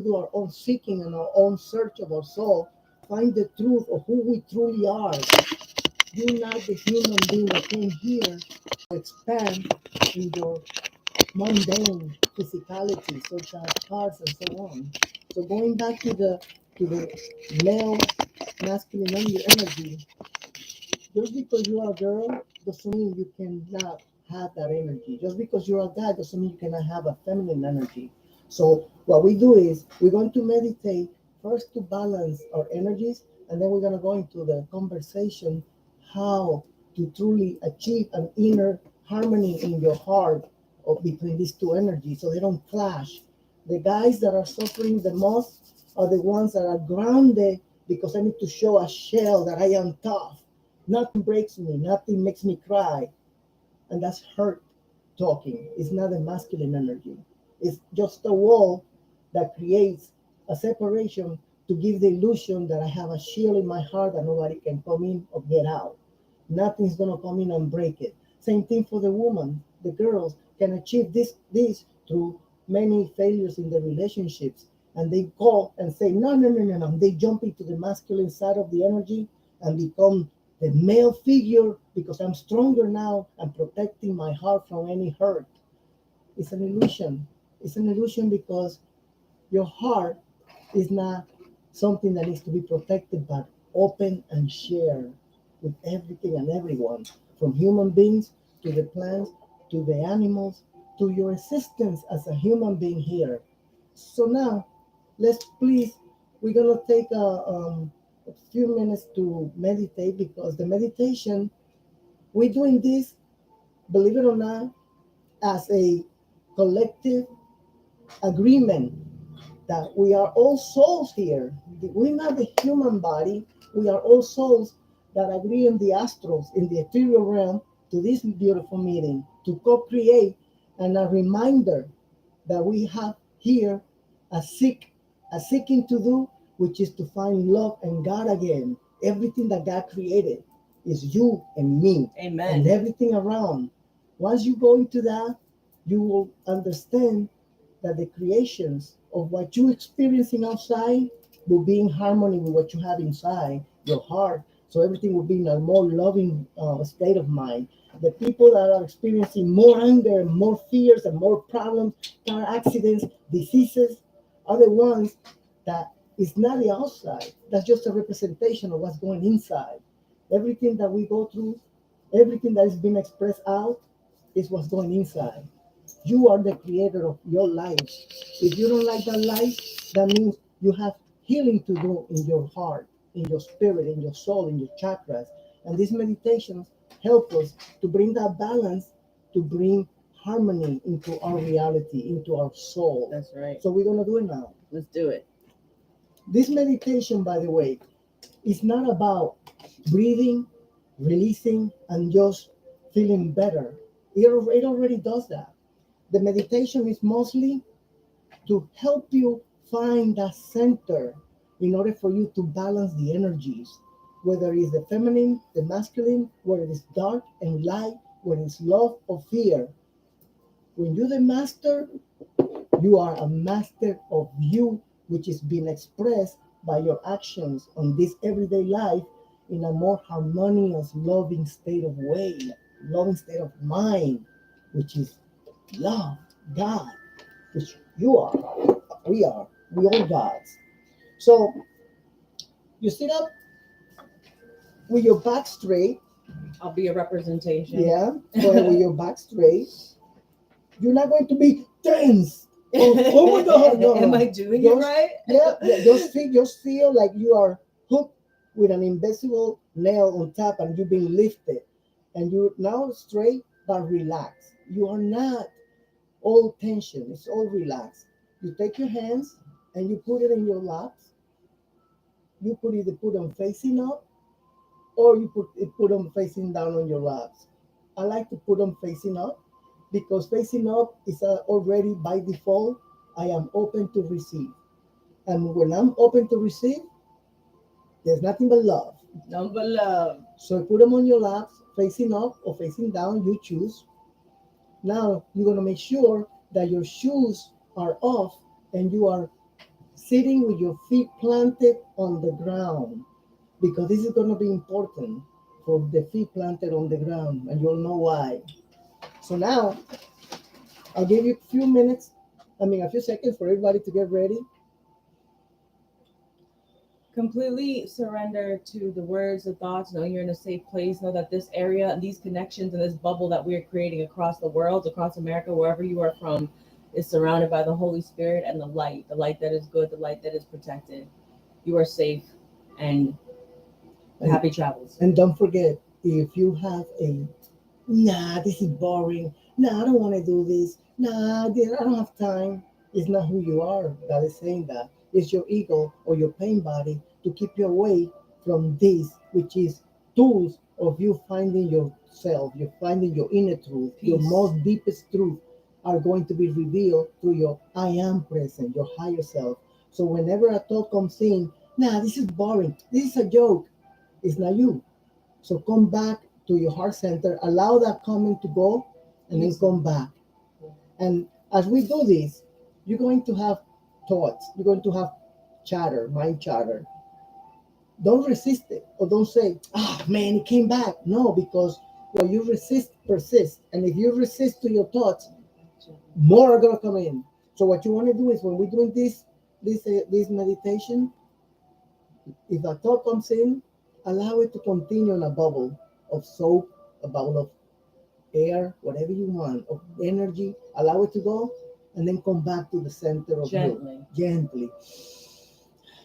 do our own seeking and our own search of our soul, find the truth of who we truly are. You're not the human being that came here to expand in your mundane physicality, such as cars and so on. So going back to the male masculine energy, just because you are a girl doesn't mean you cannot have that energy. Just because you're a guy doesn't mean you cannot have a feminine energy. So what we do is we're going to meditate first to balance our energies, and then we're going to go into the conversation how to truly achieve an inner harmony in your heart of between these two energies so they don't clash. The guys that are suffering the most are the ones that are grounded because I need to show a shell that I am tough. Nothing breaks me, nothing makes me cry. And that's hurt talking. It's not a masculine energy. It's just a wall that creates a separation to give the illusion that I have a shield in my heart that nobody can come in or get out. Nothing's gonna come in and break it. Same thing for the woman. The girls can achieve this through many failures in the relationships. And they go and say, no, no, no, no, no. They jump into the masculine side of the energy and become the male figure because I'm stronger now and protecting my heart from any hurt. It's an illusion. It's an illusion because your heart is not something that needs to be protected but open and shared with everything and everyone, from human beings to the plants to the animals to your existence as a human being here. So now, let's please, we're gonna take a few minutes to meditate because the meditation, we're doing this, believe it or not, as a collective agreement that we are all souls here. We're not the human body. We are all souls that agree in the astrals, in the ethereal realm, to this beautiful meeting, to co-create, and a reminder that we have here a a seeking to do, which is to find love and God again. Everything that God created is you and me. Amen. And everything around. Once you go into that, you will understand that the creations of what you're experiencing outside will be in harmony with what you have inside your heart. So everything will be in a more loving state of mind. The people that are experiencing more anger, more fears, and more problems, car accidents, diseases, are the ones that is not the outside. That's just a representation of what's going inside. Everything that we go through, everything that is being expressed out, is what's going inside. You are the creator of your life. If you don't like that life, that means you have healing to do in your heart, in your spirit, in your soul, in your chakras. And these meditations help us to bring that balance, to bring harmony into our reality, into our soul. That's right. So we're going to do it now. Let's do it. This meditation, by the way, is not about breathing, releasing, and just feeling better. It already does that. The meditation is mostly to help you find that center in order for you to balance the energies, whether it's the feminine, the masculine, whether it's dark and light, whether it's love or fear. When you're the master, you are a master of you, which is being expressed by your actions on this everyday life in a more harmonious, loving state of way, loving state of mind, which is love, God, which you are, we all gods. So you sit up with your back straight. I'll be a representation. Yeah, so with your back straight. You're not going to be tense. Oh my God, no. Am I doing it right? Yeah, yeah, just feel like you are hooked with an invisible nail on top and you're being lifted. And you're now straight but relaxed. You are not all tension, it's all relaxed. You take your hands and you put it in your laps. You could either put them facing up or you put them facing down on your laps. I like to put them facing up because facing up is already by default. I am open to receive, and when I'm open to receive, there's nothing but love. Nothing but love. So put them on your laps, facing up or facing down. You choose. Now you're gonna make sure that your shoes are off and you are sitting with your feet planted on the ground, because this is going to be important for the feet planted on the ground, and you'll know why. So now I'll give you a few minutes, a few seconds for everybody to get ready. Completely surrender to the words, the thoughts. Know you're in a safe place. Know that this area, these connections, and this bubble that we are creating across the world, across America, wherever you are from, is surrounded by the Holy Spirit and the light that is good, the light that is protected. You are safe, and And, happy travels. and don't forget, if you have a, nah, this is boring, nah, I don't want to do this, nah, I don't have time, it's not who you are that is saying that. It's your ego or your pain body to keep you away from this, which is tools of you finding yourself, you're finding your inner truth, your Peace. most deepest truth are going to be revealed through your I am present, your higher self. So whenever a thought comes in, nah, this is boring, this is a joke, it's not you. So come back to your heart center, allow that comment to go, and then come back. And as we do this, you're going to have thoughts, you're going to have chatter, mind chatter. Don't resist it, or don't say, ah, man, it came back. No, because what you resist persists. And if you resist to your thoughts, more are going to come in. So what you want to do is when we're doing this meditation, if a thought comes in, allow it to continue in a bubble of soap, a bubble of air, whatever you want, of energy. Allow it to go, and then come back to the center of Gently. you, gently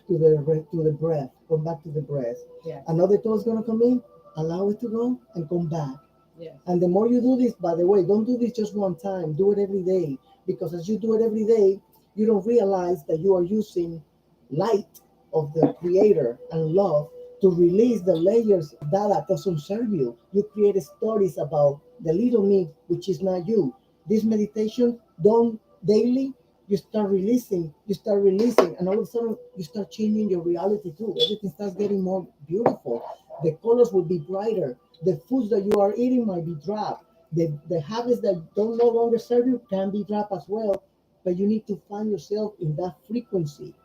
to the breath. Come back to the breath. Yes. Another thought is gonna come in. Allow it to go and come back. Yes. And the more you do this, by the way, don't do this just one time. Do it every day, because as you do it every day, you don't realize that you are using light of the Creator and love to release the layers of that doesn't serve you. You create stories about the little me, which is not you. This meditation done daily, you start releasing, and all of a sudden you start changing your reality too. Everything starts getting more beautiful. The colors will be brighter. The foods that you are eating might be dropped. The habits that don't no longer serve you can be dropped as well. But you need to find yourself in that frequency.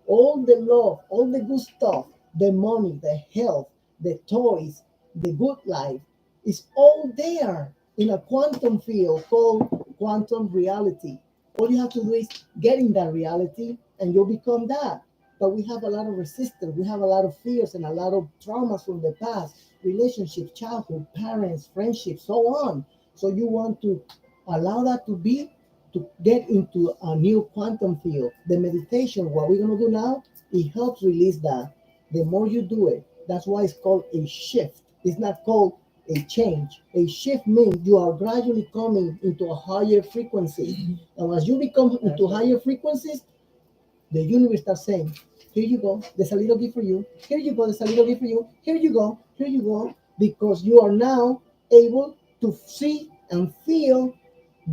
All the love, all the good stuff, the money, the health, the toys, the good life is all there in a quantum field called quantum reality. All you have to do is get in that reality and you'll become that. But we have a lot of resistance, we have a lot of fears and a lot of traumas from the past, relationships, childhood, parents, friendships, so on. So you want to allow that to get into a new quantum field. The meditation, what we're going to do now, it helps release that. The more you do it, that's why it's called a shift. It's not called a change. A shift means you are gradually coming into a higher frequency. And as you become into higher frequencies, the universe starts saying, here you go, there's a little gift for you. Here you go, there's a little gift for you. Here you go, here you go. Because you are now able to see and feel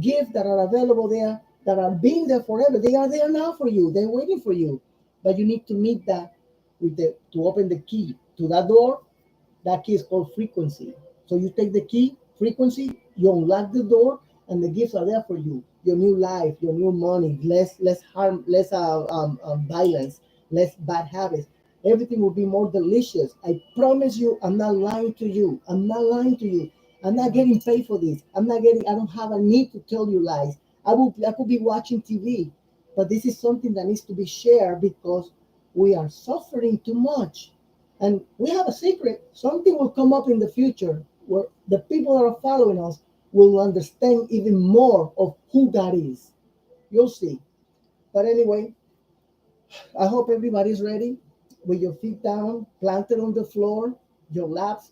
gifts that are available there, that are being there forever. They are there now for you. They're waiting for you. But you need to meet that with the to open the key to that door. That key is called frequency. So you take the key, frequency, you unlock the door, and the gifts are there for you. Your new life, your new money, less harm, less violence, less bad habits. Everything will be more delicious. I promise you. I'm not lying to you. I'm not lying to you. I'm not getting paid for this. I'm not getting. I don't have a need to tell you lies. I could be watching TV, but this is something that needs to be shared because we are suffering too much. And we have a secret. Something will come up in the future where the people that are following us will understand even more of who God is. You'll see. But anyway, I hope everybody's ready with your feet down, planted on the floor, your laps,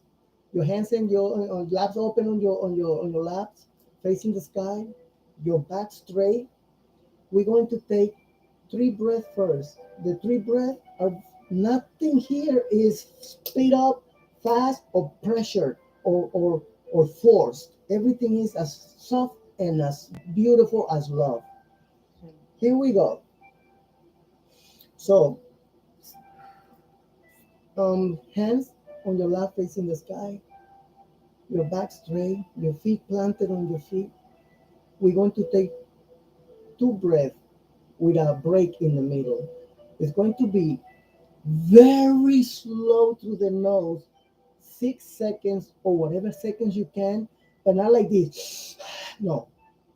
your hands and your laps open on your laps, facing the sky, your back straight. We're going to take three breaths first. The three breaths are nothing here is speed up, fast, or pressure or forced. Everything is as soft and as beautiful as love. Here we go. So, hands on your lap facing the sky, your back straight, your feet planted on your feet. We're going to take two breaths with a break in the middle. It's going to be very slow through the nose, 6 seconds or whatever seconds you can, but not like this. No,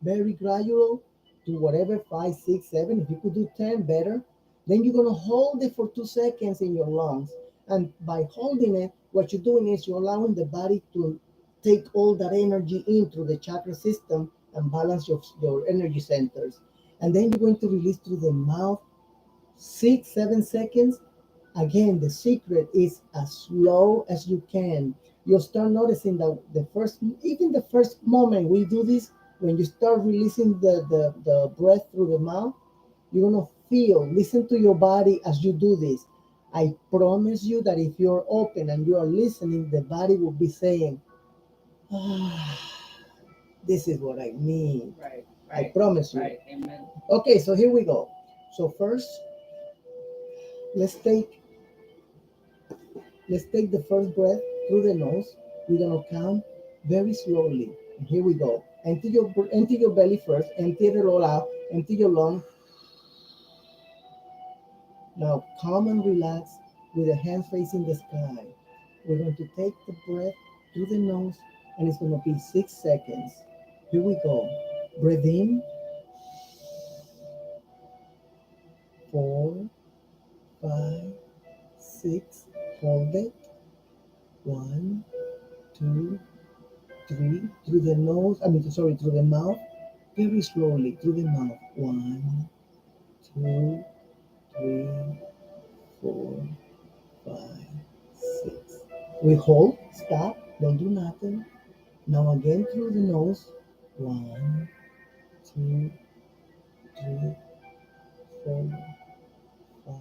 very gradual to whatever, five, six, seven. If you could do 10, better. Then you're gonna hold it for 2 seconds in your lungs. And by holding it, what you're doing is you're allowing the body to take all that energy in through the chakra system and balance your energy centers. And then you're going to release through the mouth 6, 7 seconds. Again, the secret is as slow as you can. You'll start noticing that even the first moment we do this, when you start releasing the breath through the mouth, you're gonna listen to your body as you do this. I promise you that if you're open and you are listening, the body will be saying, ah, this is what I need. Right. I Right. promise you. Right. Amen. Okay, so here we go. So first, let's take let's take the first breath through the nose. We're gonna count very slowly. And here we go. Empty your belly first. Empty it all out. Empty your lung. Now calm and relax with the hands facing the sky. We're going to take the breath through the nose, and it's going to be 6 seconds. Here we go. Breathe in. 4, 5, 6. Hold it. 1, 2, 3. Through the nose. Through the mouth. Very slowly through the mouth. 1, 2, 3, 4, 5, 6. We hold. Stop. Don't do nothing. Now again through the nose. 1, 2, 3, 4, 5,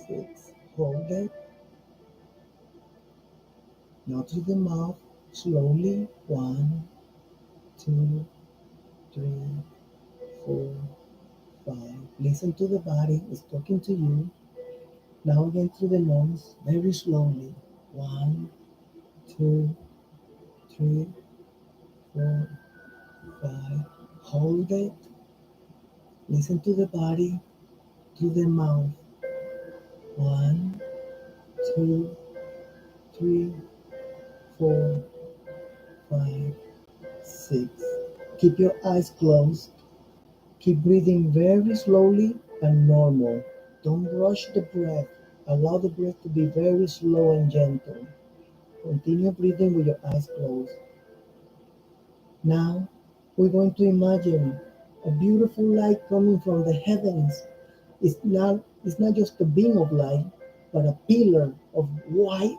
6. Hold it. Now through the mouth. Slowly. 1, 2, 3, 4, 5. Listen to the body. It's talking to you. Now again through the nose. Very slowly. 1, 2, 3, 4, 5. Hold it. Listen to the body through the mouth. 1, 2, 3, 4, 5, 6. Keep your eyes closed. Keep breathing very slowly and normal. Don't rush the breath. Allow the breath to be very slow and gentle. Continue breathing with your eyes closed. Now, we're going to imagine a beautiful light coming from the heavens. It's not just a beam of light, but a pillar of white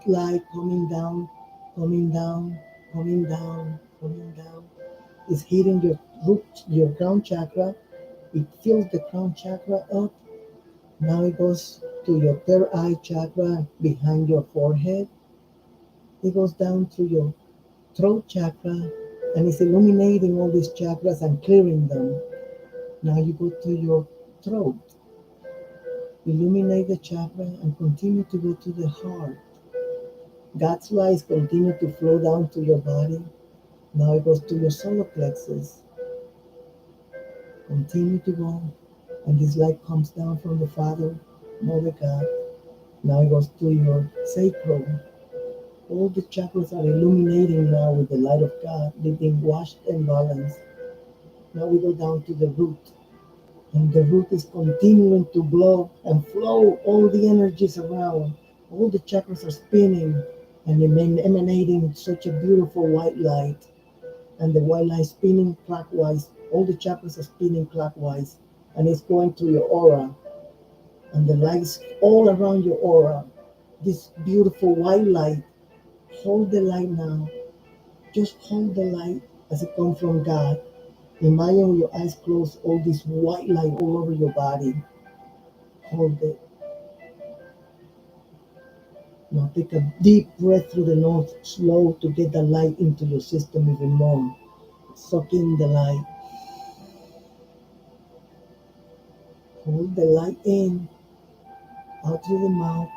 light coming down, coming down, coming down, coming down. It's hitting your root, your crown chakra. It fills the crown chakra up. Now it goes to your third eye chakra behind your forehead. It goes down to your throat chakra and it's illuminating all these chakras and clearing them. Now you go to your throat. Illuminate the chakra and continue to go to the heart. God's light continue to flow down to your body. Now it goes to your solar plexus. Continue to go. And this light comes down from the Father, Mother God. Now it goes to your sacrum. All the chakras are illuminating now with the light of God. They've been washed and balanced. Now we go down to the root. And the root is continuing to blow and flow all the energies around. All the chakras are spinning and emanating such a beautiful white light. And the white light spinning clockwise. All the chakras are spinning clockwise. And it's going to your aura. And the lights all around your aura. This beautiful white light. Hold the light now. Just hold the light as it comes from God. Imagine with your eyes closed, all this white light all over your body. Hold it. Now take a deep breath through the nose, slow to get the light into your system even more. Suck in the light. Hold the light in, out through the mouth.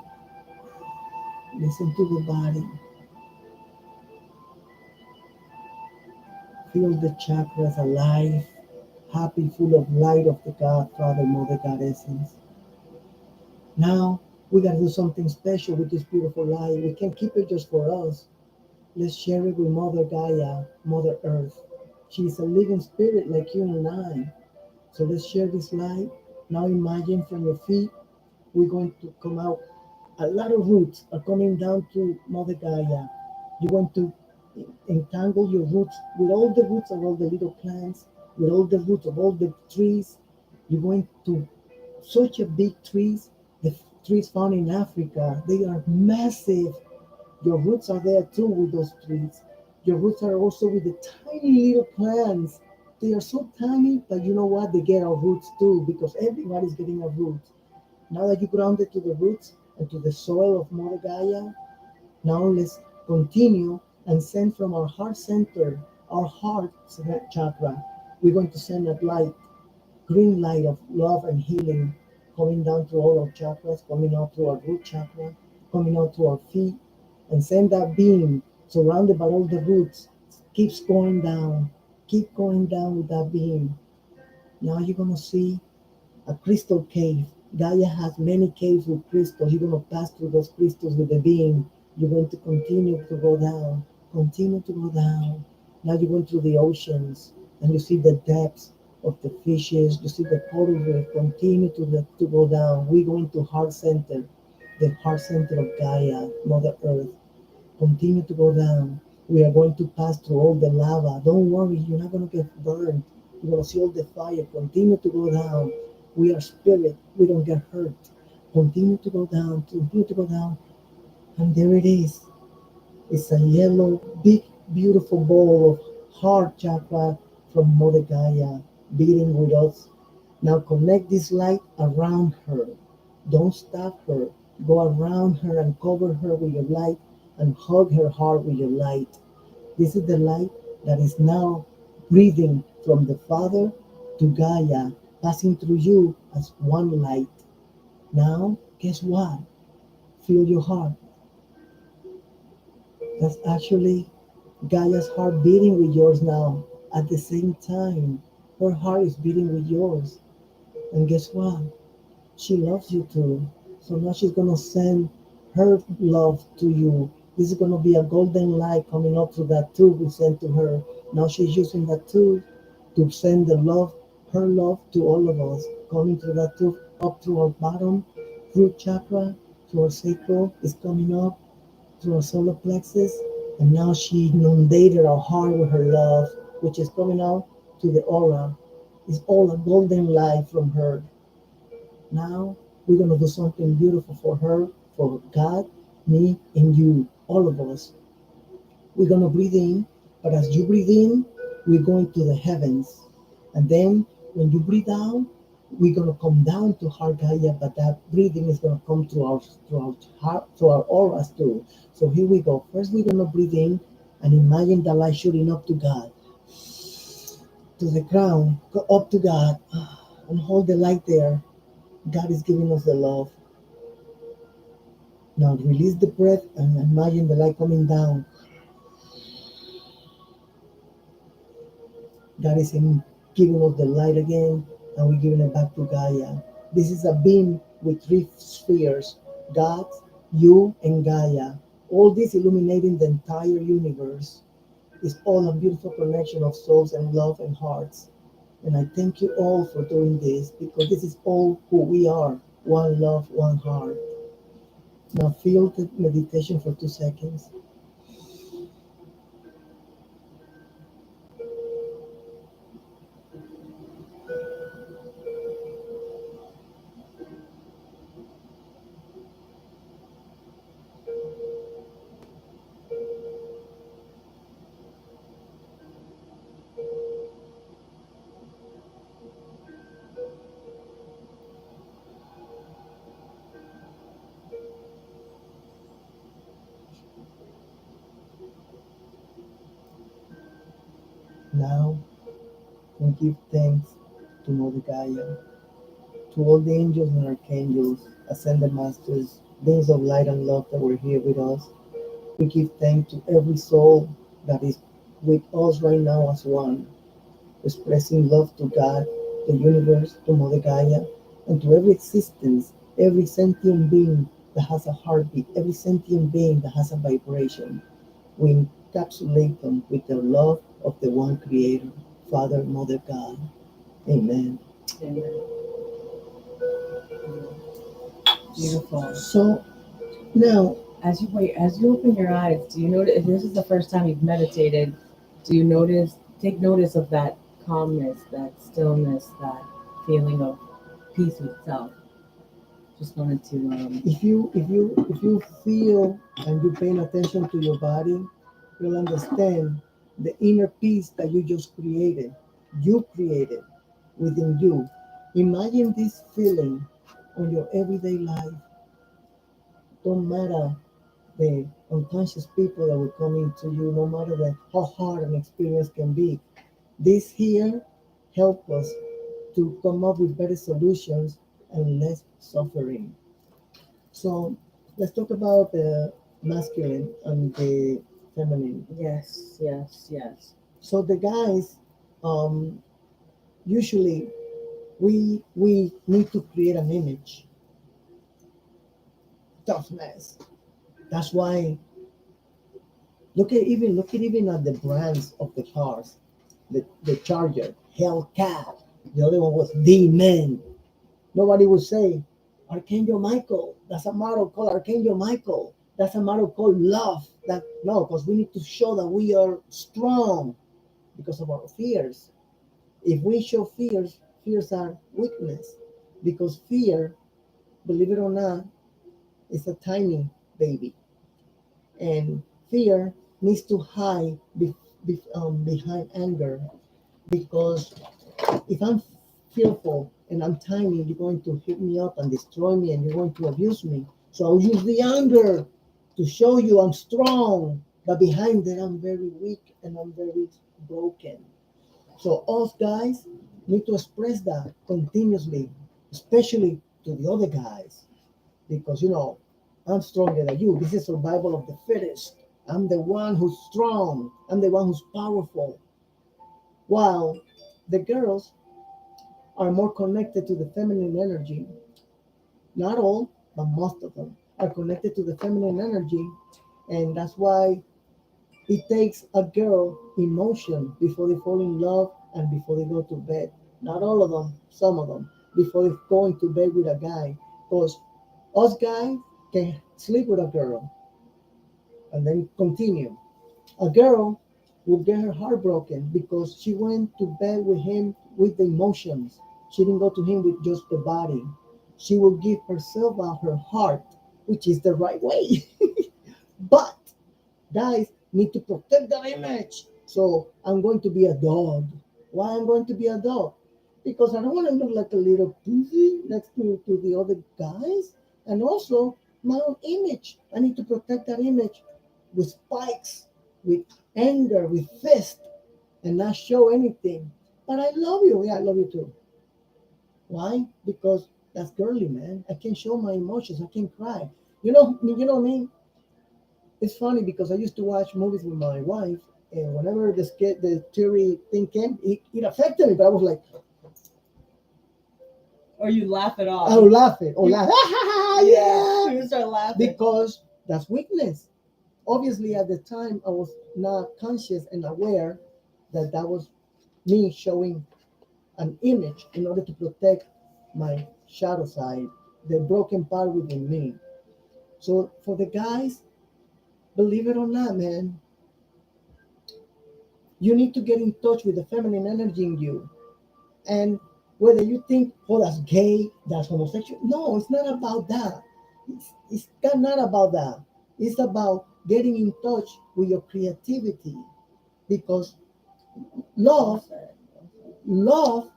Listen to the body. Feel the chakras alive, happy, full of light of the God, Father, Mother, God essence. Now we gotta do something special with this beautiful light. We can't keep it just for us. Let's share it with Mother Gaia, Mother Earth. She's a living spirit like you and I. So let's share this light. Now imagine from your feet, we're going to come out. A lot of roots are coming down to Mother Gaia. You're going to entangle your roots with all the roots of all the little plants, with all the roots of all the trees. You're going to such a big trees. The trees found in Africa, they are massive. Your roots are there too with those trees. Your roots are also with the tiny little plants. They are so tiny, but you know what? They get our roots too because everybody's getting a root. Now that you grounded to the roots and to the soil of Mother Gaia, now let's continue and send from our heart center, our heart chakra. We're going to send that light, green light of love and healing coming down through all our chakras, coming out through our root chakra, coming out to our feet, and send that beam surrounded by all the roots. Keeps going down. Keep going down with that beam. Now you're gonna see a crystal cave. Gaia has many caves with crystals. You're going to pass through those crystals with the beam. You're going to continue to go down, continue to go down. Now you're going through the oceans and you see the depths of the fishes. You see the coral reef. Continue to go down. We're going to heart center, the heart center of Gaia, Mother Earth. Continue to go down. We are going to pass through all the lava. Don't worry, you're not going to get burned. You're going to see all the fire. Continue to go down. We are spirit. We don't get hurt. Continue to go down. Continue to go down. And there it is. It's a yellow, big, beautiful ball of heart chakra from Mother Gaia beating with us. Now connect this light around her. Don't stop her. Go around her and cover her with your light and hug her heart with your light. This is the light that is now breathing from the Father to Gaia, passing through you as one light. Now, guess what? Feel your heart. That's actually Gaia's heart beating with yours now at the same time. Her heart is beating with yours. And guess what? She loves you too. So now she's gonna send her love to you. This is gonna be a golden light coming up through that tube we sent to her. Now she's using that tube to send the love, her love to all of us, coming through that tube up through our bottom root chakra, to our sacral, is coming up through our solar plexus, and now she inundated our heart with her love, which is coming out to the aura. It's all a golden light from her. Now we're going to do something beautiful for her, for God, me, and you, all of us. We're going to breathe in, but as you breathe in, we're going to the heavens. And then when you breathe out, we're going to come down to heart Gaia, but that breathing is going to come through our heart, through our auras too. So here we go. First, we're going to breathe in and imagine the light shooting up to God, to the crown, go up to God, and hold the light there. God is giving us the love. Now release the breath and imagine the light coming down. God is giving us the light again, and we're giving it back to Gaia. This is a beam with three spheres: God, you, and Gaia. All this illuminating the entire universe. Is all a beautiful connection of souls and love and hearts. And I thank you all for doing this because this is all who we are. One love, one heart. Now feel the meditation for 2 seconds. Now we give thanks to Mother Gaia, to all the angels and archangels, ascended masters, beings of light and love that were here with us. We give thanks to every soul that is with us right now as one, expressing love to God, the universe, to Mother Gaia, and to every existence every sentient being that has a heartbeat, every sentient being that has a vibration. We encapsulate them with the love of the one Creator, Father, Mother, God. Amen. Amen. Beautiful. So now, As you open your eyes, do you notice if this is the first time you've meditated, do you take notice of that calmness, that stillness, that feeling of peace with self? Just wanted to if you feel and you're paying attention to your body, you'll understand the inner peace that you created within you. Imagine this feeling on your everyday life. Don't matter the unconscious people that will come into you, no matter how hard an experience can be. This here help us to come up with better solutions and less suffering. So let's talk about the masculine and the feminine. yes, yes, yes. So the guys, um, usually we need to create an image, toughness. That's why look at even at the brands of the cars. The Charger, Hellcat. The other one was the Man. Nobody would say Archangel Michael. That's a model called Archangel Michael. That's a model called Love. That no, because we need to show that we are strong because of our fears. If we show fears, fears are weakness. Because fear, believe it or not, is a tiny baby. And fear needs to hide behind anger. Because if I'm fearful and I'm tiny, you're going to hit me up and destroy me and you're going to abuse me. So I'll use the anger to show you I'm strong. But behind that, I'm very weak and I'm very broken. So us guys need to express that continuously, especially to the other guys, because I'm stronger than you. This is survival of the fittest. I'm the one who's strong. I'm the one who's powerful. While the girls are more connected to the feminine energy. Not all, but most of them are connected to the feminine energy, and that's why it takes a girl emotion before they fall in love and before they go to bed. Not all of them, some of them, before they go into bed with a guy. Because us guys can sleep with a girl and then continue. A girl will get her heart broken because she went to bed with him with the emotions. She didn't go to him with just the body. She will give herself out her heart, which is the right way. But guys need to protect that image. So I'm going to be a dog. Why I'm going to be a dog? Because I don't want to look like a little pussy next to the other guys. And also my own image. I need to protect that image with spikes, with anger, with fist, and not show anything. But I love you. Yeah, I love you too. Why? Because that's girly, man. I can show my emotions. I can cry. You know what I mean? It's funny because I used to watch movies with my wife, and whenever the teary thing came, it affected me. But I was like, Or you laugh it off. I would laugh it or You- laugh, yeah. yeah, You start laughing. because that's weakness. Obviously, at the time, I was not conscious and aware that that was me showing an image in order to protect my shadow side, the broken part within me. So for the guys, believe it or not, man, you need to get in touch with the feminine energy in you. And whether you think, oh, that's gay, that's homosexual, no, it's not about that. It's not about that. It's about getting in touch with your creativity because love, love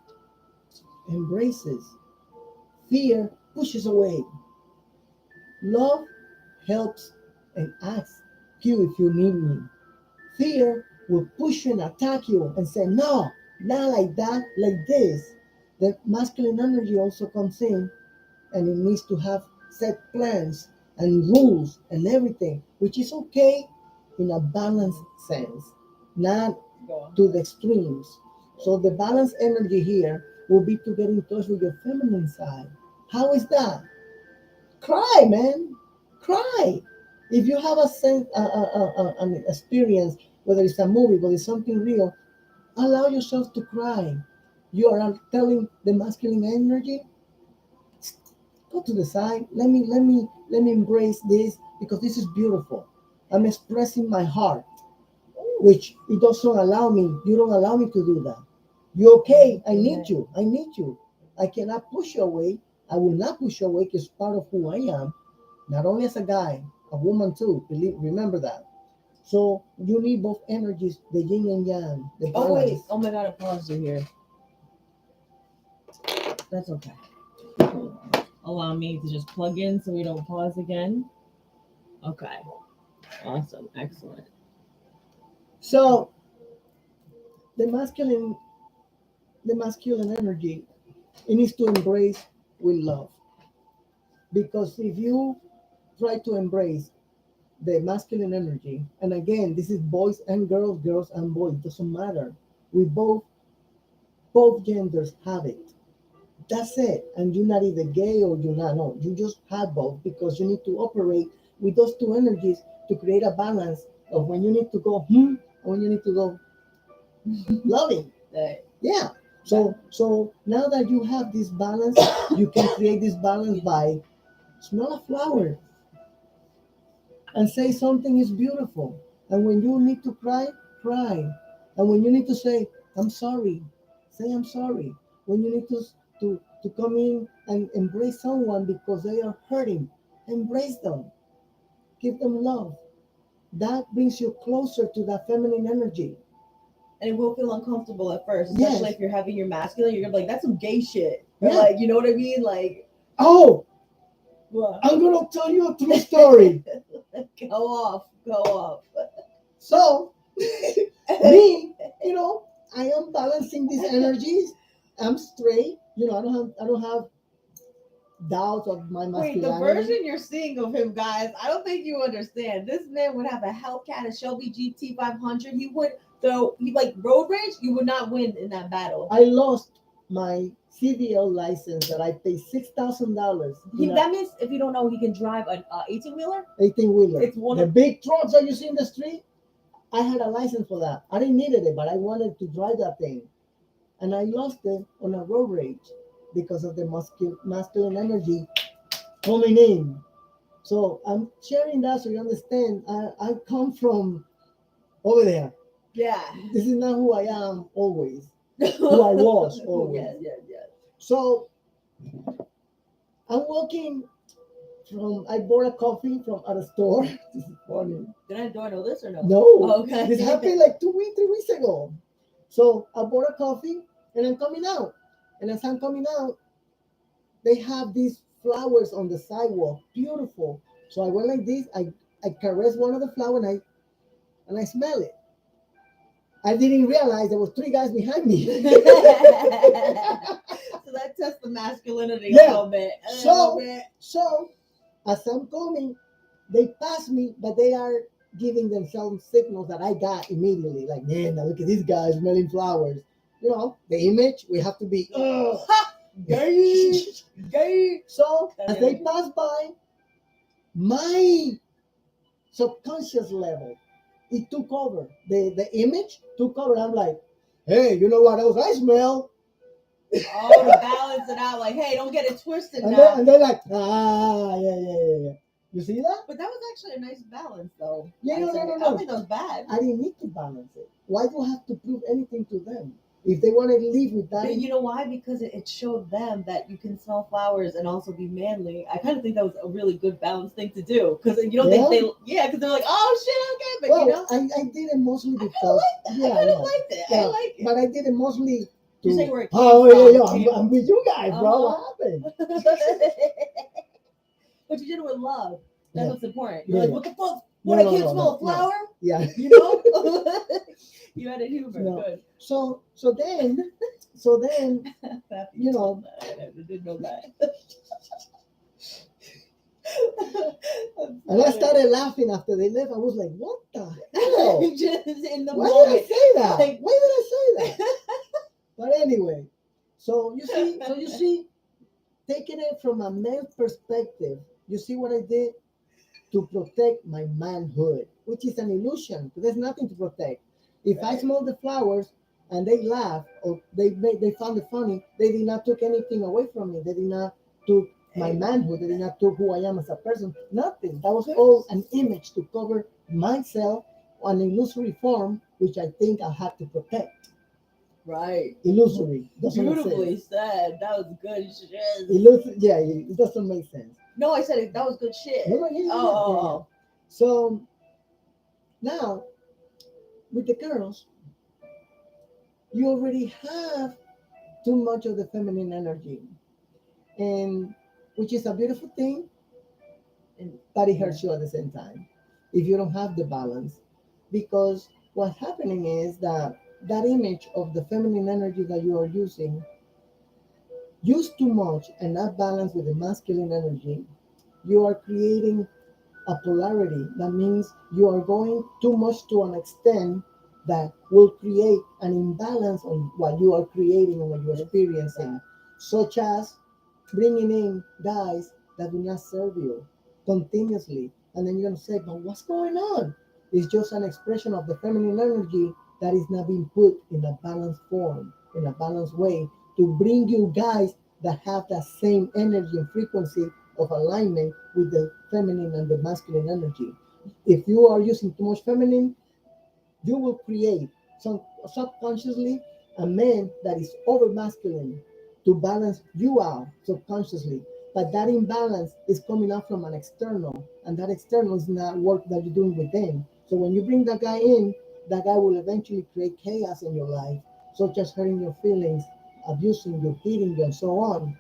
embraces, fear pushes away. Love helps and asks you if you need me. Fear will push you and attack you and say, no, not like that, like this. The masculine energy also comes in and it needs to have set plans and rules and everything, which is okay in a balanced sense, not Go on. to the extremes. So the balanced energy here will be to get in touch with your feminine side. How is that? Cry, man. Cry. If you have a sense, an experience, whether it's a movie, whether it's something real, allow yourself to cry. You are telling the masculine energy, go to the side. Let me embrace this because this is beautiful. I'm expressing my heart, which it doesn't allow me. You don't allow me to do that. You okay? I need you. I need you. I cannot push you away. I will not push you away because part of who I am, not only as a guy, a woman too. Believe, remember that. So you need both energies, the yin and yang, the Oh wait! balance. Oh my god! I paused you here. That's okay. Allow me to just plug in so we don't pause again. Okay. Awesome. Excellent. So the masculine, the masculine energy, it needs to embrace with love. Because if you try to embrace the masculine energy, and again, this is boys and girls, girls and boys, doesn't matter. We both genders have it. That's it. And you're not either gay or you're not. No, you just have both because you need to operate with those two energies to create a balance of when you need to go and when you need to go loving. Yeah. So now that you have this balance, you can create this balance by smell a flower and say something is beautiful. And when you need to cry, cry. And when you need to say, I'm sorry, say I'm sorry. When you need to come in and embrace someone because they are hurting, embrace them. Give them love. That brings you closer to that feminine energy. And it will feel uncomfortable at first, Yes. especially if you're having your masculine. You're gonna be like, "That's some gay shit." Or Yeah. like, you know what I mean? Like, Oh, what? I'm gonna tell you a true story. Go off, go off. So me, I am balancing these energies. I'm straight. I don't have doubts of my Wait, masculinity. the version you're seeing of him, guys, I don't think you understand. This man would have a Hellcat, a Shelby GT 500. He would throw, he like road rage. You would not win in that battle. I lost my CDL license that I paid $6,000. That means if you don't know, he can drive an 18-wheeler. 18-wheeler. It's one the of big trucks that you see in the street. I had a license for that. I didn't need it, but I wanted to drive that thing, and I lost it on a road rage because of the masculine energy coming in. So I'm sharing that so you understand. I come from over there. yeah. This is not who I am always. Who I was always. Yes. So I'm walking from. I bought a coffee from at a store. This is funny. Do I know this or no? No. Oh, okay. This happened like 3 weeks ago. So I bought a coffee and I'm coming out. And as I'm coming out, they have these flowers on the sidewalk. Beautiful. So I went like this. I caress one of the flowers and I smell it. I didn't realize there was 3 guys behind me. So that tests the masculinity a Yeah. little bit. So as I'm coming, they pass me, but they are giving themselves signals that I got immediately. Like, man, now look at this guy smelling flowers. The image, we have to be Gay. So as they pass by, my subconscious level, it took over. The image took over. I'm like, hey, you know what else I smell? Oh, to balance it out, like, hey, don't get it twisted And now. they're like, yeah. You see that? But that was actually a nice balance, though. Yeah, no. I don't think that was bad. I didn't need to balance it. Why do I have to prove anything to them? If they want to live with that. But you know why? Because it showed them that you can smell flowers and also be manly. I kind of think that was a really good balanced thing to do. Because you don't think because they're like, oh shit, okay. But well, I did it mostly because I kind of liked it. I like it. But I did it mostly. You say where it came from. I'm with you guys, bro. What happened? But you did it with love. That's what's important. You're Yeah. like, what the fuck? What, I can't smell a flower? Yeah. You know? You had a humor. No. Good. So then, I didn't know that. And I started laughing after they left. I was like, what the hell? Just in the Why moment. did I say that? Like- Why did I say that? But anyway, so you see, taking it from a male perspective, you see what I did? To protect my manhood, which is an illusion. There's nothing to protect. If I smell the flowers and they laugh or they found it funny, they did not took anything away from me. They did not took my manhood. They did not took who I am as a person. Nothing. That was all an image to cover myself on illusory form, which I think I had to protect. Right. Illusory doesn't Beautifully exist. said. That was good shit. Yeah, it doesn't make sense. No, I said it. That was good shit. No, no, yeah, yeah, yeah, yeah, yeah. Oh. So now with the girls, you already have too much of the feminine energy, and which is a beautiful thing, but it hurts you at the same time if you don't have the balance. Because what's happening is that that image of the feminine energy that you are using, use too much and not balance with the masculine energy, you are creating a polarity. That means you are going too much to an extent that will create an imbalance on what you are creating and what you're experiencing, such as bringing in guys that do not serve you continuously. And then you're going to say, but what's going on? It's just an expression of the feminine energy that is not being put in a balanced form, in a balanced way, to bring you guys that have that same energy and frequency of alignment with the feminine and the masculine energy. If you are using too much feminine, you will create some subconsciously a man that is over masculine to balance you out subconsciously. But that imbalance is coming out from an external, and that external is not work that you're doing within. So when you bring that guy in, that guy will eventually create chaos in your life, such as hurting your feelings, abusing you, hitting you, and so on.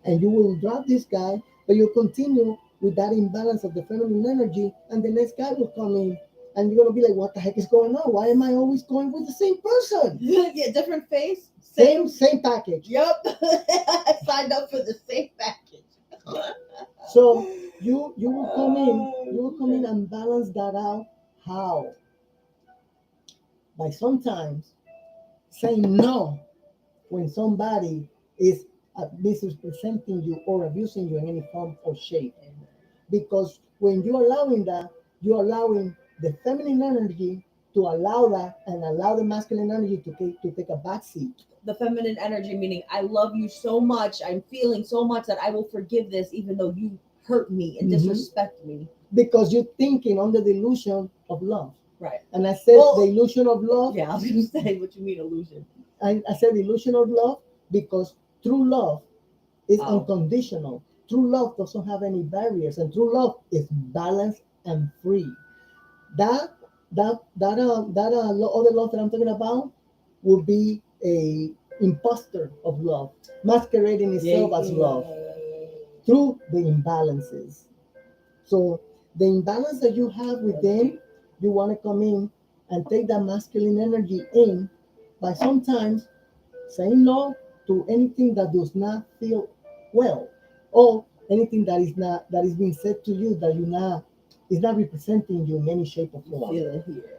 And you will drop this guy, but you'll continue with that imbalance of the feminine energy, and the next guy will come in, and you're gonna be like, "What the heck is going on? Why am I always going with the same person? Yeah, different face. Same package." Yep. I signed up for the same package. So you will come in and balance that out. How? By sometimes saying no when somebody is misrepresenting you or abusing you in any form or shape. Because when you're allowing that, you're allowing the feminine energy to allow that and allow the masculine energy to take a backseat. The feminine energy meaning I love you so much, I'm feeling so much that I will forgive this even though you hurt me and disrespect me. Because you're thinking under the illusion of love. Right. And I said the illusion of love. Yeah, I was gonna say what you mean illusion. I said illusion of love because true love is unconditional. True love doesn't have any barriers, and true love is balanced and free. That other love that I'm talking about will be a imposter of love, masquerading itself as love through the imbalances. So the imbalance that you have within, you want to come in and take that masculine energy in by sometimes saying no to anything that does not feel well, or anything that is being said to you that you not is not representing you in any shape or form.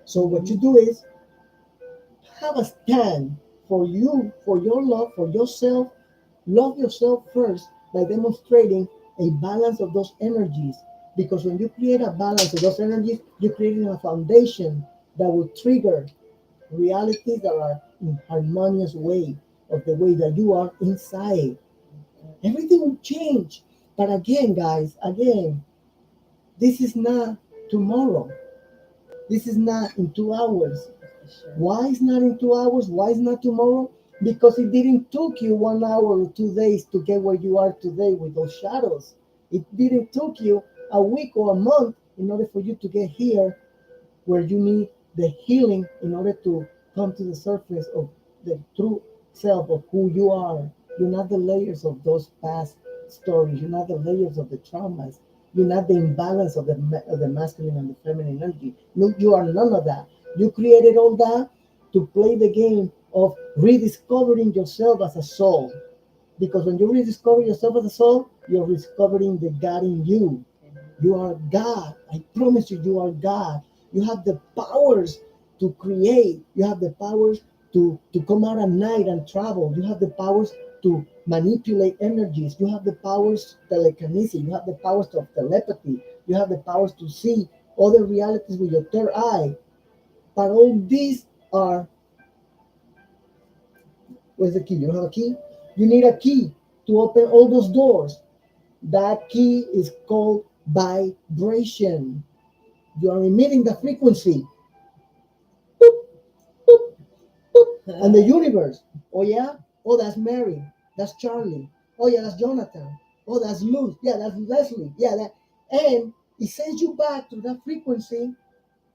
So what you do is have a stand for you, for your love, for yourself. Love yourself first by demonstrating a balance of those energies. Because when you create a balance of those energies, you're creating a foundation that will trigger realities that are in harmonious way of the way that you are inside. Everything will change. But again, guys, this is not tomorrow. This is not in 2 hours. Why is not in 2 hours? Why is not tomorrow? Because it didn't took you 1 hour or 2 days to get where you are today with those shadows. It didn't took you a week or a month in order for you to get here where you need the healing in order to come to the surface of the true self of who you are. You're not the layers of those past stories. You're not the layers of the traumas. You're not the imbalance of the masculine and the feminine energy. No, you are none of that. You created all that to play the game of rediscovering yourself as a soul. Because when you rediscover yourself as a soul, you're discovering the God in you. You are God. I promise you, you are God. You have the powers to create. You have the powers to come out at night and travel. You have the powers to manipulate energies. You have the powers telekinesis. You have the powers of telepathy. You have the powers to see other realities with your third eye. But all these are, where's the key? You don't have a key? You need a key to open all those doors. That key is called vibration. You are emitting the frequency. Boop, boop, boop. And the universe. Oh, yeah? Oh, that's Mary. That's Charlie. Oh, yeah, that's Jonathan. Oh, that's Luz. Yeah, that's Leslie. Yeah, that. And it sends you back to that frequency,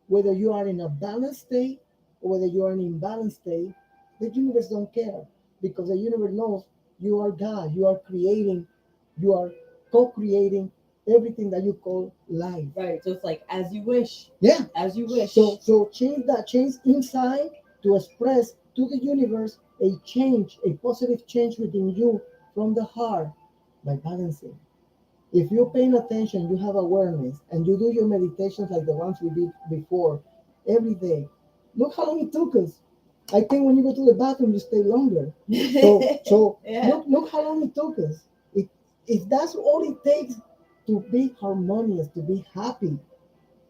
whether you are in a balanced state or whether you are in an imbalanced state. The universe don't care because the universe knows you are God. You are creating. You are co-creating everything that you call life. Right. So it's like as you wish. Yeah. As you wish. So change that, change inside to express to the universe a change, a positive change within you from the heart by balancing. If you're paying attention, you have awareness, and you do your meditations like the ones we did before every day. Look how long it took us. I think when you go to the bathroom, you stay longer. So Yeah. look how long it took us. It, if that's all it takes to be harmonious, to be happy,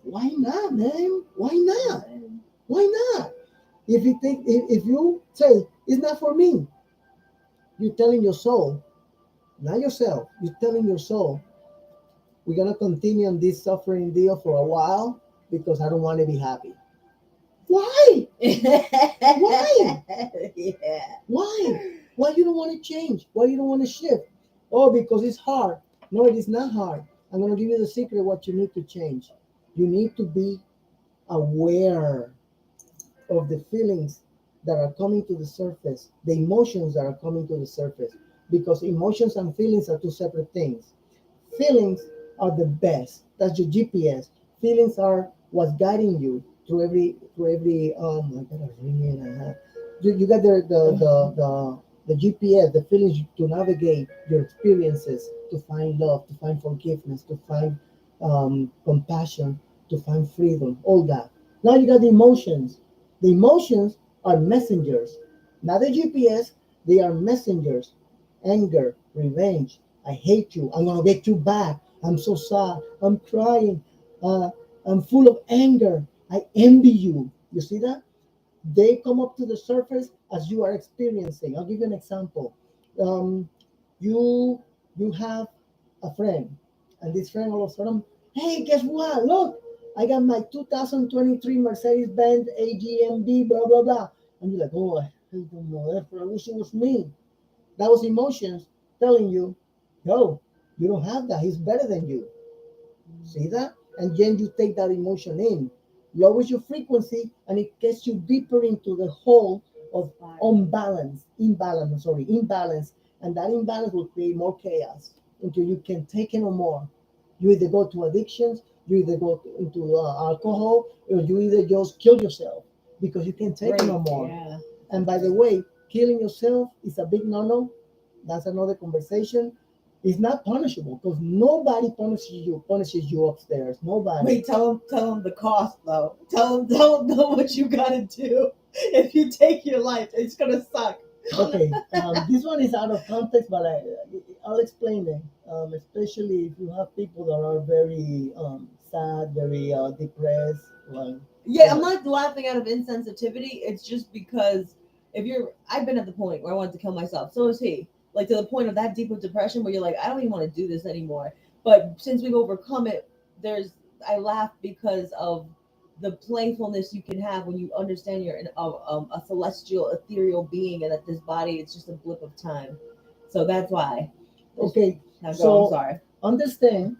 why not, man? Why not? Why not? If you say it's not for me, you're telling your soul, not yourself. You're telling your soul, we're gonna continue on this suffering deal for a while because I don't want to be happy. Why? Why? Yeah. Why? Why you don't want to change? Why you don't want to shift? Oh, because it's hard. No, it is not hard. I'm gonna give you the secret of what you need to change. You need to be aware of the feelings that are coming to the surface, the emotions that are coming to the surface, because emotions and feelings are two separate things. Feelings are the best. That's your GPS. Feelings are what's guiding you through every. I got a ring. You got the GPS, the feelings to navigate your experiences, to find love, to find forgiveness, to find compassion, to find freedom, all that. Now you got the emotions. The emotions are messengers, not the GPS. They are messengers. Anger, revenge. I hate you. I'm gonna get you back. I'm so sad. I'm crying. Uh, I'm full of anger. I envy you. You see that? They come up to the surface as you are experiencing. I'll give you an example. Um, you you have a friend, and this friend all of a sudden, hey, guess what? Look, I got my 2023 Mercedes-Benz AGMB, blah blah blah. And you're like, oh, I hate them, I wish it was me. That was emotions telling you, yo, you don't have that. He's better than you. See that? And then you take that emotion in, lowers your frequency, and it gets you deeper into the hole of imbalance. And that imbalance will create more chaos until you can take it no more. You either go to addictions, you either go into alcohol, or you either just kill yourself because you can't take it no Right. more. Yeah. And by the way, killing yourself is a big no-no. That's another conversation. It's not punishable because nobody punishes you upstairs. Nobody. Wait, tell them the cost though. Tell them what you gotta do if you take your life. It's gonna suck. Okay, this one is out of context, but I'll explain it. Especially if you have people that are very sad, very depressed. Like, Yeah, I'm not laughing out of insensitivity. It's just because if you're, I've been at the point where I wanted to kill myself. So is he. Like to the point of that deep of depression where you're like, I don't even want to do this anymore. But since we've overcome it, I laugh because of the playfulness you can have when you understand you're a celestial, ethereal being, and that this body is just a blip of time. So that's why. okay, Now go. so I'm sorry. understand.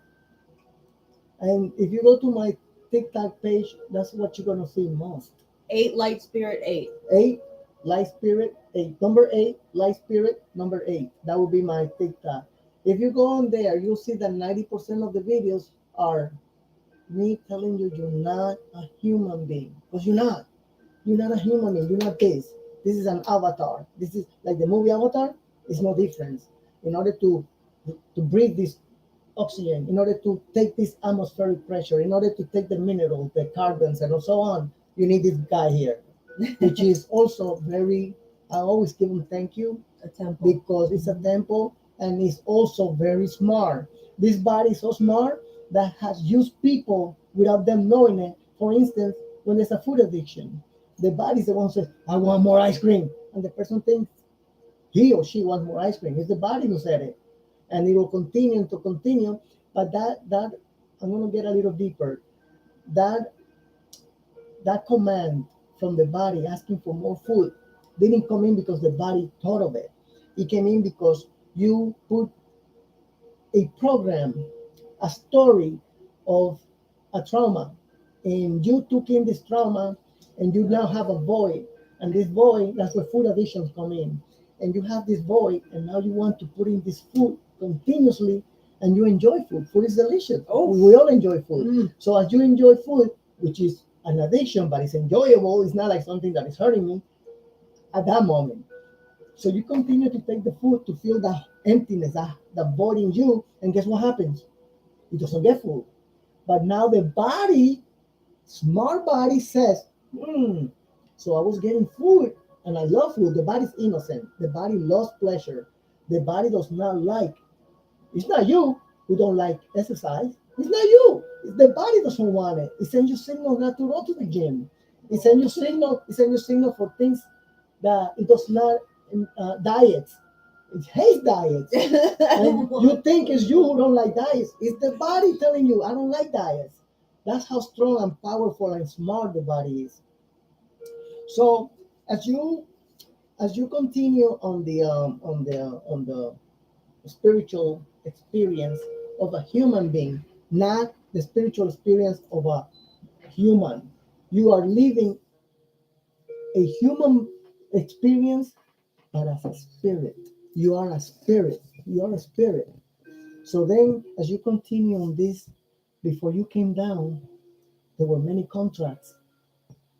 And if you go to my TikTok page, that's what you're gonna see most. 8 light spirit 8. Eight, light spirit, eight. Number eight, light spirit, number eight. That would be my TikTok. If you go on there, you'll see that 90% of the videos are me telling you you're not a human being. Because you're not. You're not a human being. You're not this. This is an avatar. This is like the movie Avatar. It's no difference. In order to breathe this oxygen, in order to take this atmospheric pressure, in order to take the minerals, the carbons, and so on, you need this guy here, which is also very. I always give him thank you A temple. because it's a temple and it's also very smart. This body is so smart that has used people without them knowing it. For instance, when there's a food addiction, the body is the one who says, I want more ice cream. And the person thinks he or she wants more ice cream. It's the body who said it. And it will continue to continue. But that I'm gonna get a little deeper. That that command from the body asking for more food didn't come in because the body thought of it. It came in because you put a program, a story of a trauma, and you took in this trauma, and you now have a void. And this void, that's where food addictions come in. And you have this void, and now you want to put in this food continuously, and you enjoy food. Food is delicious. Oh. We all enjoy food. Mm. So as you enjoy food, which is an addiction, but it's enjoyable, it's not like something that is hurting me at that moment. So you continue to take the food to fill that emptiness, that void in you, and guess what happens? It doesn't get food. But now the body, smart body says, so I was getting food, and I love food. The body's innocent. The body loves pleasure. The body does not like. It's not you who don't like exercise. It's not you. It's the body doesn't want it. It sends you signal not to go to the gym. It sends you signal. It sends you signal for things that it does not diets. It hates diets. And you think it's you who don't like diets. It's the body telling you, I don't like diets. That's how strong and powerful and smart the body is. So as you continue on the spiritual experience of a human being, not the spiritual experience of a human, you are living a human experience, but as a spirit. You are a spirit. You are a spirit. So then, as you continue on this, before you came down, there were many contracts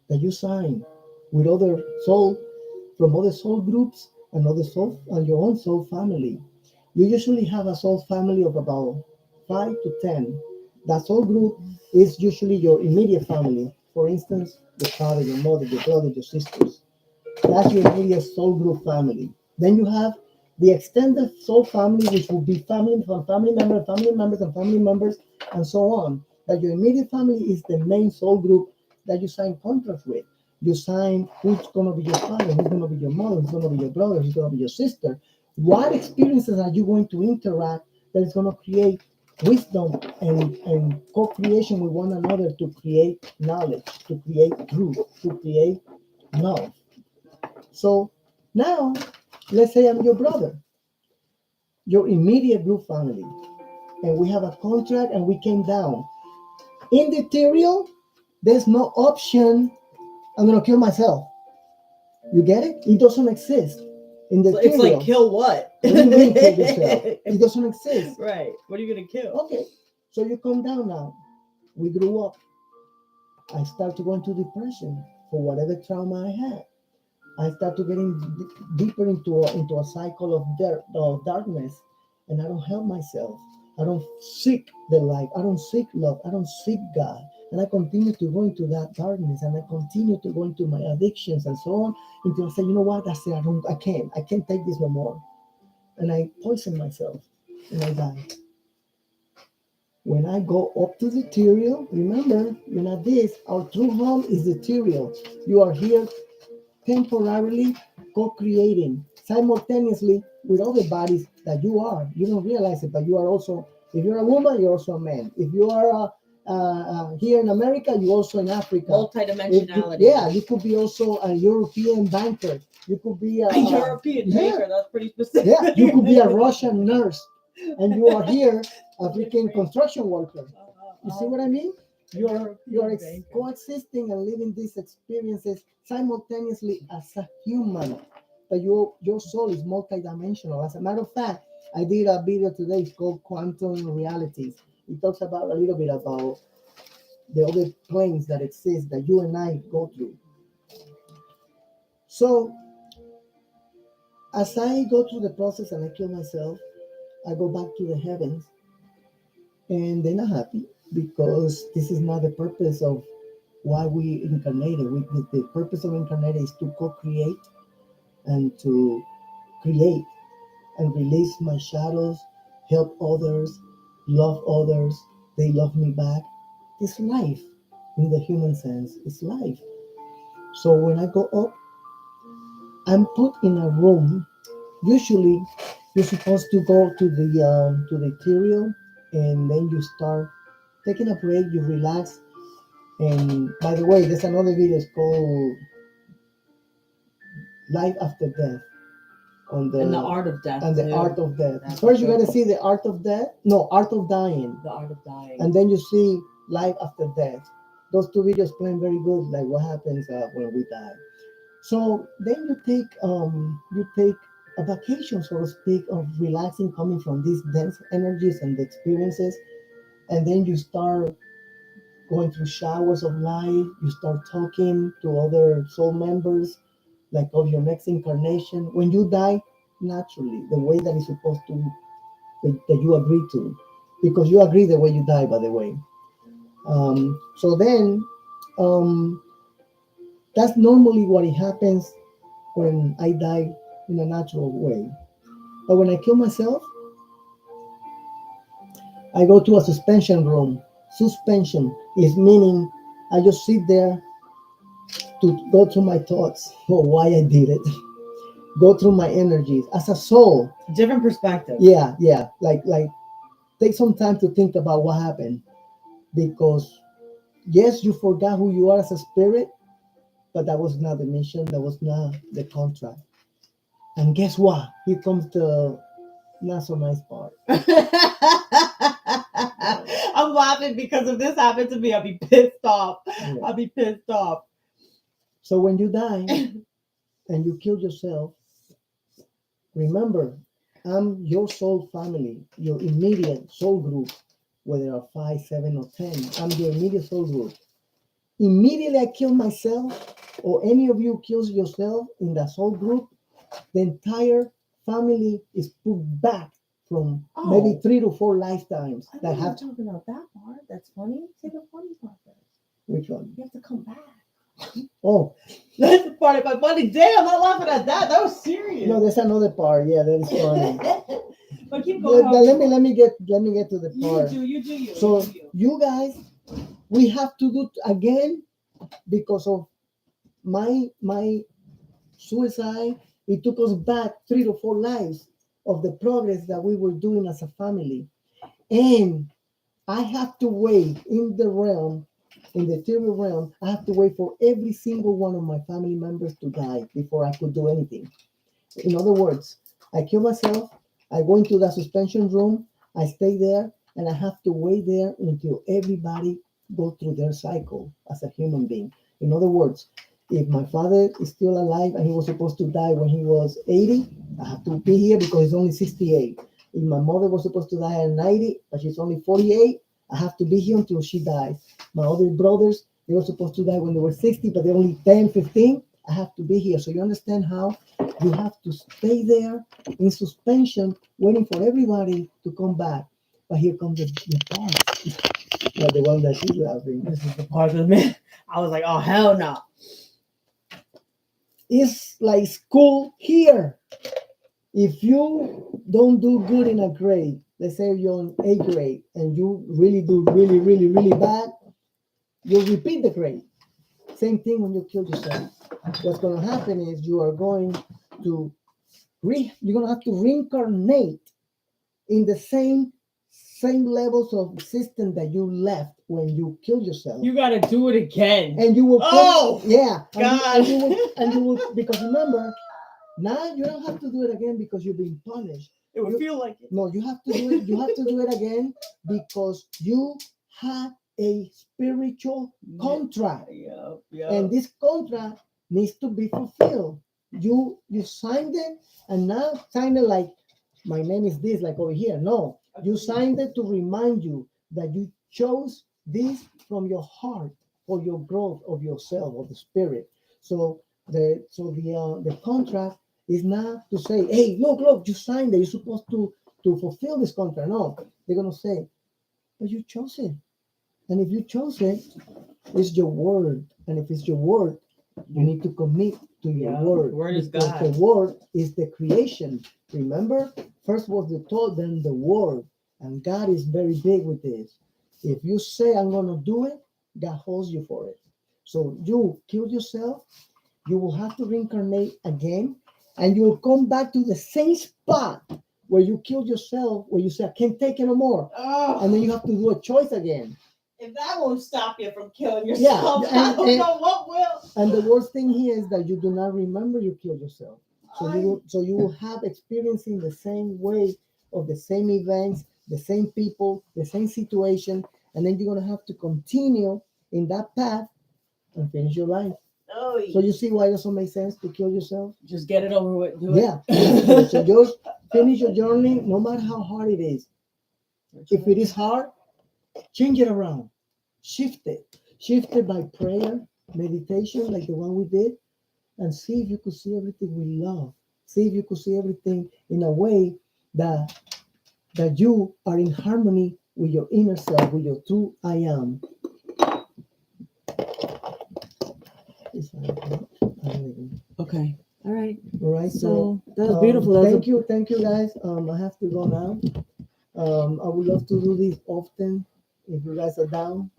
that you signed with other soul, from other soul groups and other soul and your own soul family. You usually have a soul family of about 5 to 10. That soul group is usually your immediate family. For instance, your father, your mother, your brother, your sisters. That's your immediate soul group family. Then you have the extended soul family, which will be family from family member, family members, and family members, and so on. That your immediate family is the main soul group that you sign contracts with. You sign who's going to be your father, who's going to be your mother, who's going to be your brother, who's going to be your sister. What experiences are you going to interact that is going to create wisdom and co-creation with one another to create knowledge, to create truth, to create love. So now, let's say I'm your brother, your immediate group family, and we have a contract and we came down. In the ethereal, there's no option, I'm going to kill myself. You get it? It doesn't exist. In the So it's ethereal. like kill what? What do you mean kill yourself? It doesn't exist. Right. What are you gonna kill? Okay, so you come down now. We grew up. I start to go into depression for whatever trauma I had. I start to getting deeper into a cycle of darkness, and I don't help myself. I don't seek the light. I don't seek love. I don't seek God, and I continue to go into that darkness, and I continue to go into my addictions and so on until I say, you know what? That's it. I can't take this no more, and I poison myself, and I die. When I go up to the ethereal, remember, you're not this. Our true home is the ethereal. You are here temporarily co-creating simultaneously with other bodies that you are. You don't realize it, but you are also, if you're a woman, you're also a man. If you are here in America, you're also in Africa. Multidimensionality. You could be also a European banker. You could be A European banker. That's pretty specific. Yeah, you could be a Russian nurse, and you are here, a freaking construction worker. You see what I mean? You're coexisting and living these experiences simultaneously as a human. But your soul is multidimensional. As a matter of fact, I did a video today. It's called Quantum Realities. It talks about a little bit about the other planes that exist that you and I go through. So as I go through the process and I kill myself, I go back to the heavens, and they're not happy because this is not the purpose of why we incarnated. The purpose of incarnated is to co-create and to create and release my shadows, help others, love others, they love me back. It's life in the human sense. It's life. So when I go up, I'm put in a room. Usually, you're supposed to go to the ethereal, and then you start taking a break. You relax. And by the way, there's another video. It's called "Life After Death" on And the art of death. and the too. art of death. That's First, you good. gotta see the art of death. No, art of dying, The art of dying. and then you see life after death. Those two videos playing very good, like what happens when we die. So then you take a vacation, so to speak, of relaxing, coming from these dense energies and the experiences, and then you start going through showers of light. You start talking to other soul members, like of your next incarnation. When you die, naturally, the way that it's supposed to, that you agree to, because you agree the way you die, by the way. So then, um, that's normally what it happens when I die in a natural way. But when I kill myself, I go to a suspension room. Suspension is meaning I just sit there to go through my thoughts or why I did it, go through my energies as a soul. Different perspective. Yeah, like take some time to think about what happened, because yes, you forgot who you are as a spirit, but that was not the mission. That was not the contract. And guess what? Here comes the not so nice part. I'm laughing because if this happened to me, I'd be pissed off. Yeah. I'd be pissed off. So when you die and you kill yourself, remember, I'm your soul family, your immediate soul group, whether there are 5, 7, or 10. I'm your immediate soul group. Immediately I kill myself, or any of you kills yourself in that soul group, the entire family is put back from maybe 3 to 4 lifetimes. I That thought you were have talking about that part. That's funny. Say the funny part first. which one? You have to come back. Oh That's the part of my funny. Damn, I'm not laughing at that. That was serious. no, there's another part. Yeah, that is funny. But keep going. Let me get to the part. You do you. So You do you. you guys, we have to do again because of my suicide. It took us back 3 to 4 lives of the progress that we were doing as a family, and I have to wait in the realm, in the ethereal realm. I have to wait for every single one of my family members to die before I could do anything. In other words, I kill myself, I go into the suspension room, I stay there, and I have to wait there until everybody go through their cycle as a human being. In other words, if my father is still alive and he was supposed to die when he was 80, I have to be here because he's only 68. If my mother was supposed to die at 90, but she's only 48, I have to be here until she dies. My other brothers, they were supposed to die when they were 60, but they're only 10, 15. I have to be here. So you understand how you have to stay there in suspension, waiting for everybody to come back. But here comes the part. Yeah, the one that she's laughing. This is the part of me. I was like, oh hell no. It's like school here. If you don't do good in a grade, let's say you're on A grade and you really do really bad, you'll repeat the grade. Same thing when you kill yourself. What's going to happen is you are going to you're going to have to reincarnate in the same levels of existence that you left when you kill yourself. You gotta do it again. And you will yeah, God. and you will because remember, now you don't have to do it again because you're being punished. It would feel like it. No, you have to do it. You have to do it again because you had a spiritual contract, Yeah. and this contract needs to be fulfilled. You signed it, and now sign it like my name is this, like over here. No, you signed it to remind you that you chose this from your heart for your growth of yourself, of the spirit. So the contract is not to say, hey, look, you signed it. You're supposed to fulfill this contract. No, they're gonna say, but you chose it. And if you chose it, it's your word. And if it's your word, You need to commit to your Yeah, word. word is because God. the word is the creation. Remember, first was the thought, then the word. And God is very big with this. If you say, I'm going to do it, God holds you for it. So you kill yourself, you will have to reincarnate again, and you will come back to the same spot where you killed yourself, where you say, I can't take it no more. Oh, And then you have to do a choice again. if that won't stop you from killing Yeah, yourself, I don't and- know what will. And the worst thing here is that you do not remember you killed yourself. So you will have experiencing the same way of the same events, the same people, the same situation, and then you're gonna have to continue in that path and finish your life. Oh, So you see why it doesn't make sense to kill yourself? just get it over with. Do Yeah. it. So just finish your journey, no matter how hard it is. If it is hard, change it around, shift it. Shift it by prayer, meditation, like the one we did, and see if you could see everything with love. See if you could see everything in a way that you are in harmony with your inner self, with your true I am. Okay. All right. All right. So that was beautiful. Thank you, guys. I have to go now. I would love to do this often if you guys are down.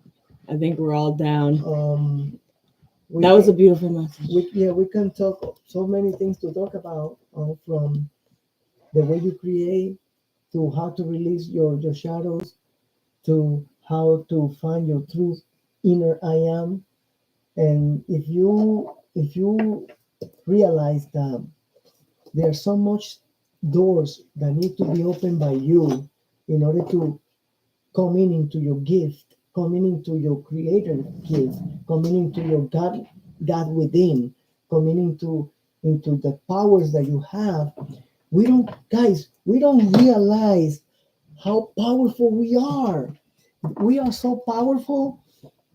I think we're all down. We That was a can- beautiful message. we can talk so many things to talk about, from the way you create to how to release your shadows, to how to find your truth inner I am. And if you realize that there are so much doors that need to be opened by you in order to coming into your gift, coming into your creator gift, coming into your God within, coming into the powers that you have. We don't realize how powerful we are. We are so powerful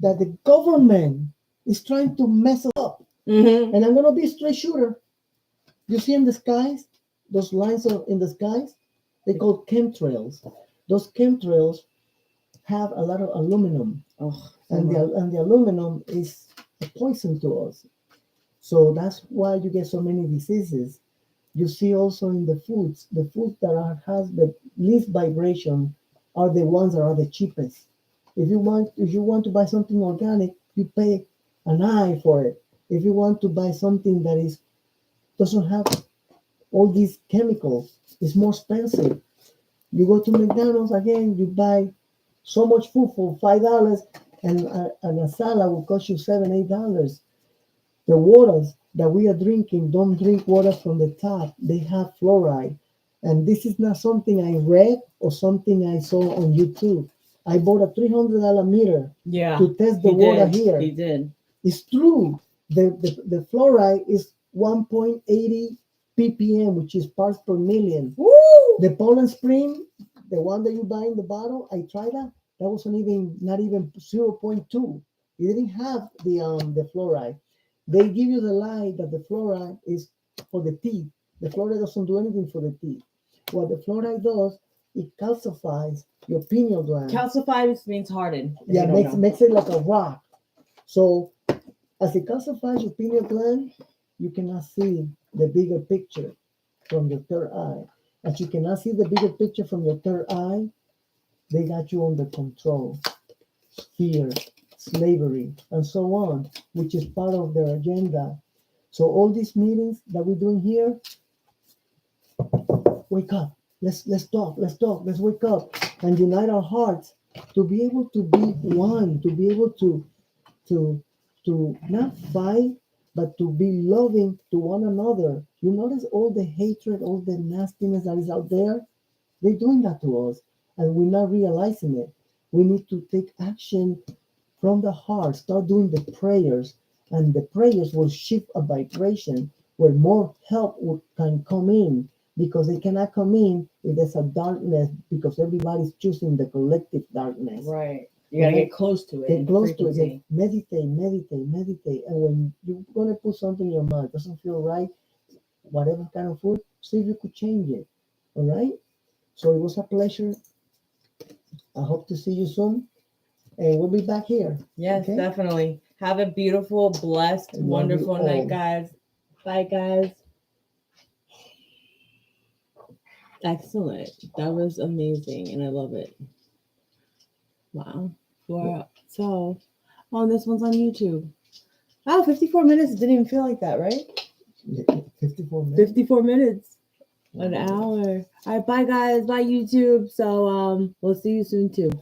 that the government is trying to mess us up. Mm-hmm. And I'm gonna be a straight shooter. You see in the skies, those lines in the skies, they call chemtrails. Those chemtrails have a lot of aluminum, Oh, and the aluminum is a poison to us. So that's why you get so many diseases. You see also in the foods that has the least vibration are the ones that are the cheapest. If you want to buy something organic, you pay an eye for it. If you want to buy something that is doesn't have all these chemicals, it's more expensive. You go to McDonald's again, you buy so much food for $5, and a salad will cost you $7, $8. The waters that we are drinking, don't drink water from the tap. They have fluoride. And this is not something I read or something I saw on YouTube. I bought a $300 meter yeah. to test the He water did. here. He did. It's true. The fluoride is 1.80 ppm, which is parts per million. Woo! The Poland Spring, the one that you buy in the bottle, I tried that. That wasn't even not even 0.2. It didn't have the fluoride. They give you the lie that the fluoride is for the teeth. The fluoride doesn't do anything for the teeth. What the fluoride does, it calcifies your pineal gland. Calcified means hardened. if Yeah, you don't know. makes it like a rock. So as it calcifies your pineal gland, you cannot see the bigger picture from your third eye. As you cannot see the bigger picture from your third eye, they got you under control, fear, slavery, and so on, which is part of their agenda. So all these meetings that we're doing here, wake up. Let's talk. Let's talk. Let's wake up and unite our hearts to be able to be one, to be able to not fight, but to be loving to one another. You notice all the hatred, all the nastiness that is out there? They're doing that to us, and we're not realizing it. We need to take action from the heart, start doing the prayers, and the prayers will shift a vibration where more help can come in, because they cannot come in if there's a darkness, because everybody's choosing the collective darkness. Right. You gotta Right. get close to it. Get in close to it. frequency. Meditate, meditate, meditate. And when you're gonna put something in your mouth, doesn't feel right, whatever kind of food, see if you could change it. All right. So it was a pleasure. I hope to see you soon, and we'll be back here. Yes, Okay. definitely. Have a beautiful, blessed, I love you wonderful all. night, guys. Bye, guys. Excellent. That was amazing, and I love it. Wow. Wow. So, oh, this one's on YouTube. Wow, 54 minutes. It didn't even feel like that, right? Yeah, 54 minutes. 54 minutes. An hour. All right, bye, guys. Bye, YouTube. So, we'll see you soon, too.